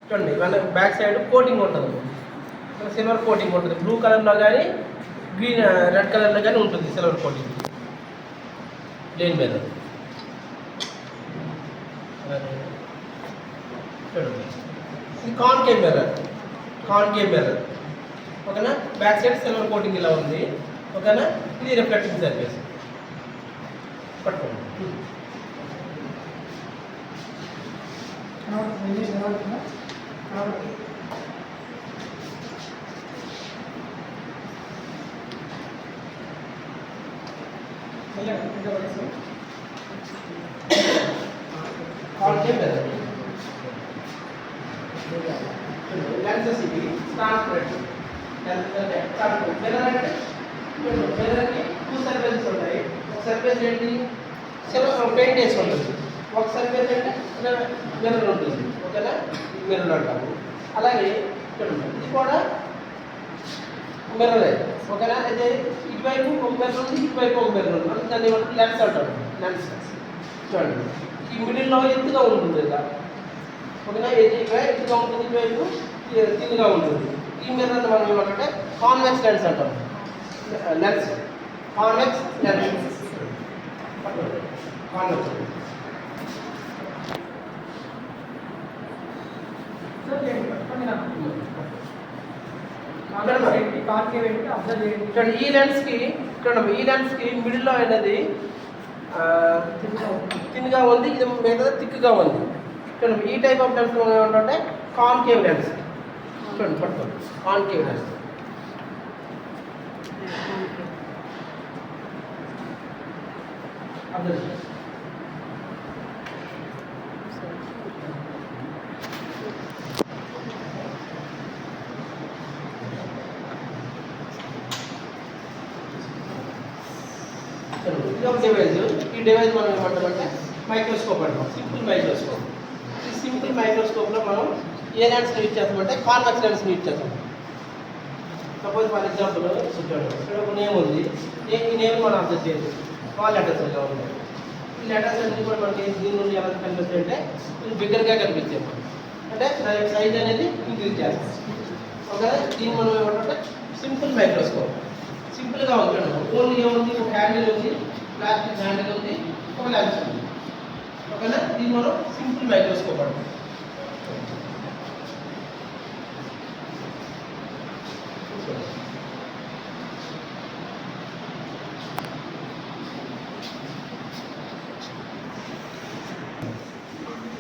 చూడండి మన back side coating ఉంటుంది, సిల్వర్ కోటింగ్ ఉంటుంది. బ్లూ కలర్లో కానీ గ్రీన్ రెడ్ కలర్లో కానీ ఉంటుంది సిల్వర్ కోటింగ్ లేని మీద. చూడండి ఇది కాన్కేవ్ మిర్రర్, కాన్కేవ్ మిర్రర్ ఓకేనా. బ్యాక్ సైడ్ సిల్వర్ కోటింగ్ ఇలా ఉంది ఓకేనా. ఇది రిఫ్లెక్టింగ్ సర్ఫేస్. పట్టుకోండి కాన్కేవ్ మిర్రర్ లెన్సెస్ ఇవి ట్రాన్స్పరెంట్ మిర్రర్ అంటే మిర్రర్కి 2 సర్ఫేసెస్ ఉంటాయి. ఒక సర్ఫేస్ ఏంటి సిల్వర్ పెయింట్ వేసి ఉంటుంది, ఒక సర్ఫేస్ అంటే మిర్రర్ ఉంటుంది ఓకేనా. మిర్రర్ అంటాము. అలాగే ఇది కూడా మిర్రరే ఓకేనా. అయితే ఇటువైపు ఒక మిర్రర్ ఉంది, ఇటువైపు ఒక మిర్రర్ ఉంది, దాన్ని లెన్స్ అంటారు. లెన్స్ చూడండి ఈ మిడిల్లో ఎత్తుగా ఉంటుంది ఇలా ఓకేనా. ఇక్కడ ఎత్తుగా ఉంటుంది, ఇటువైపు తిన్నుగా ఉంటుంది. ఈ మిర్రర్ మనం ఏమంటే కాన్వెక్స్ లెన్స్ అంటాం. Lens convex lens convex. ఈ లెన్స్కి చూడండి, ఈ లెన్స్కి మిడిల్లో అనేది తిన్గా ఉంది, ఇది మీద థిక్గా ఉంది. చూడండి ఈ టైప్ ఆఫ్ లెన్స్ మనం ఏమంటే కాన్కేవ్ లెన్స్. చూడండి పట్టుకోండి కాన్కేవ్ లెన్స్. ఇది ఒక డివైజ్. ఈ డివైజ్ మనం ఏమంటామంటే మైక్రోస్కోప్ అంటాం, సింపుల్ మైక్రోస్కోప్. ఈ సింపుల్ మైక్రోస్కోప్లో మనం ఏ లెన్స్ని యూజ్ చేస్తామంటే కాన్వెక్స్ లెన్స్ని యూజ్ చేస్తాం. సపోజ్ ఫర్ ఎగ్జాంపుల్ చూడండి ఇక్కడ ఒక నేమ్ ఉంది, ఈ నేమ్ మనం అర్థం చేయదు, స్మాల్ లెటర్స్ ఎలా ఉన్నాయి. ఈ లెటర్స్ అన్ని కూడా మనకి దీని నుండి ఎలా కనిపిస్తాయి అంటే ఇది బిగ్గరగా కనిపించాయి, అంటే దాని సైజ్ అనేది ఇంక్రీజ్ చేస్తాం ఓకే. దీన్ని మనం ఏమంటే సింపుల్ మైక్రోస్కోప్. సింపుల్గా ఉంటుంది, ఓన్లీ ఏముంది ఒక హ్యాండిల్ ఉంది, ప్లాస్టిక్ హ్యాండిల్ ఉంది, ఒక లెన్స్ ఉంది ఓకేనా. దీన్ని మనం సింపుల్ మైక్రోస్కోప్ అంటాం.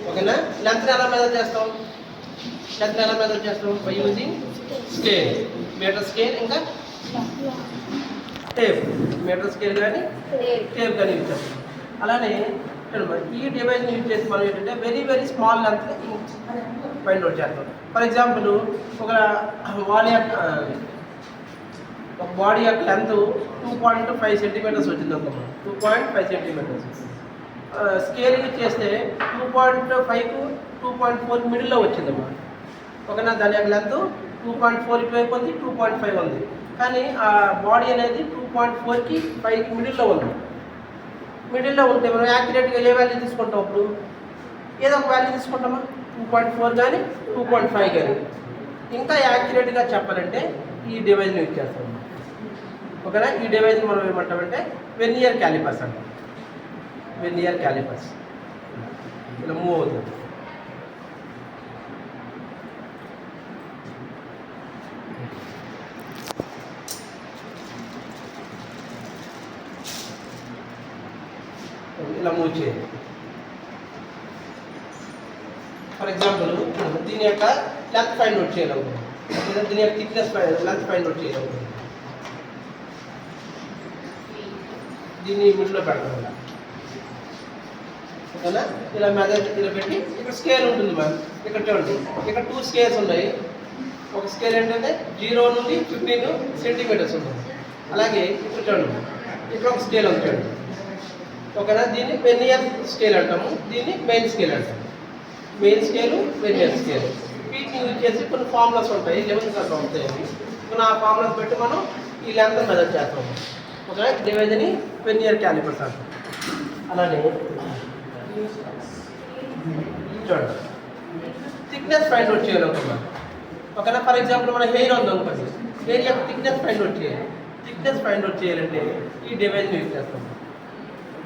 ఓకేనా. లెంత్ ఎలా మెజర్ చేస్తాం, లెంత్ ఎలా మెజర్ చేస్తాం by using scale, metre scale ఇంకా టేప్. మీటర్ స్కేల్ కానీ టేప్ కానీ యూజ్ చేస్తాం. అలానే ఈ డివైస్ని యూజ్ చేసి మనం ఏంటంటే very very small length find out చేస్తాం. ఫర్ ఎగ్జాంపుల్ ఒక బాడీ యొక్క లెంత్ 2.5 సెంటీమీటర్స్ వచ్చింది అనుకోండి, 2.5 సెంటీమీటర్స్. స్కేల్ యూజ్ చేస్తే 2.5కు 2.4 మిడిల్లో వచ్చిందమ్మా ఓకేనా. దాని యొక్క లెంత్ 2.4 ఇటువైపు ఉంది, 2.5 ఉంది, కానీ ఆ బాడీ అనేది 2.4కి 5కి మిడిల్లో ఉంది. మిడిల్లో ఉంటే మనం యాక్యురేట్గా ఏ వాల్యూ తీసుకుంటాం, అప్పుడు ఏదో ఒక వాల్యూ తీసుకుంటామా, 2.4 కానీ 2.5 కానీ. ఇంకా యాక్యురేట్గా చెప్పాలంటే ఈ డివైజ్ని యూజ్ చేస్తాం ఓకేనా. ఈ డివైజ్ని మనం ఏమంటామంటే వెర్నియర్ క్యాలిపర్స్ అంటాం. వెర్నియర్ క్యాలిపర్స్ ఇలా మూవ్ అవుతుంది. ఇలా మూవ్ చేయాలి. ఫర్ ఎగ్జాంపుల్ దీని యొక్క లెంత్ ఫైండ్ అవుట్ చేయాలనుకుంటున్నాం, దీని యొక్క థిక్నెస్ లెంత్ ఫైండ్ అవుట్ చేయాలనుకుంటున్నాం. దీన్ని మిడిల్లో పెడతాం ఓకేనా. ఇలా మెజర్ ఇలా పెట్టి ఇక్కడ స్కేల్ ఉంటుంది మ్యామ్. ఇక్కడ చూడండి ఇక్కడ 2 స్కేల్స్ ఉన్నాయి. ఒక స్కేల్ ఏంటంటే 0 నుండి 15 సెంటీమీటర్స్ ఉంటుంది. అలాగే ఇక్కడ చూడండి ఇక్కడ ఒక స్కేల్ ఉంది చూడండి ఓకేనా. దీన్ని వెర్నియర్ స్కేల్ అంటాము, దీన్ని మెయిన్ స్కేల్ అంటాము. Main scale vernier scale. వీటిని యూజ్ చేసి కొన్ని ఫార్ములాస్ ఉంటాయి, లెవెల్స్ అట్లా ఉంటాయి. కొన్ని ఆ ఫార్ములాస్ పెట్టి మనం ఈ లెంత్ మెజర్ చేస్తాము ఓకే. డివైజ్ని వెర్నియర్ క్యాలిపర్స్ అంటాం. అలానే చూడండి థిక్నెస్ ఫైండ్ అవుట్ చేయాలనుకున్నాం. ఓకేనా? ఫర్ ఎగ్జాంపుల్ మన హెయిర్ ఉంది అనుకోండి, హెయిర్ యొక్క థిక్నెస్ ఫైండ్ అవుట్ చేయాలి. థిక్నెస్ ఫైండ్ అవుట్ చేయాలంటే ఈ డివైజ్ యూజ్ చేస్తాం.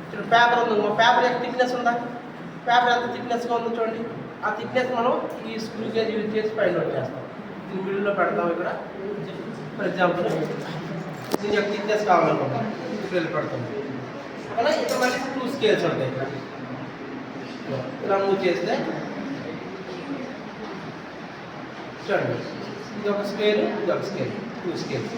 ఇప్పుడు పేపర్ ఉంది, పేపర్ యొక్క థిక్నెస్ ఉందా? పేపర్ ఎంత థిక్నెస్గా ఉందో చూడండి. ఆ థిక్నెస్ మనం ఈ స్క్రూ గేజ్ యూజ్ చేసి ఫైండ్ అవుట్ చేస్తాం. దీని మిడిల్లో పెడతాం. ఇక్కడ ఫర్ ఎగ్జాంపుల్ దీని యొక్క థిక్నెస్ కావాలనుకుంటాం, ఇక్కడ పెడతాం. అలా ఇక్కడ మళ్ళీ 2 స్కేల్స్ ఉంటాయి. ఇక్కడ ఇలా మూవ్ చేస్తే చూడండి, ఇది ఒక స్కేల్, ఇది ఒక స్కేల్, 2 స్కేల్స్.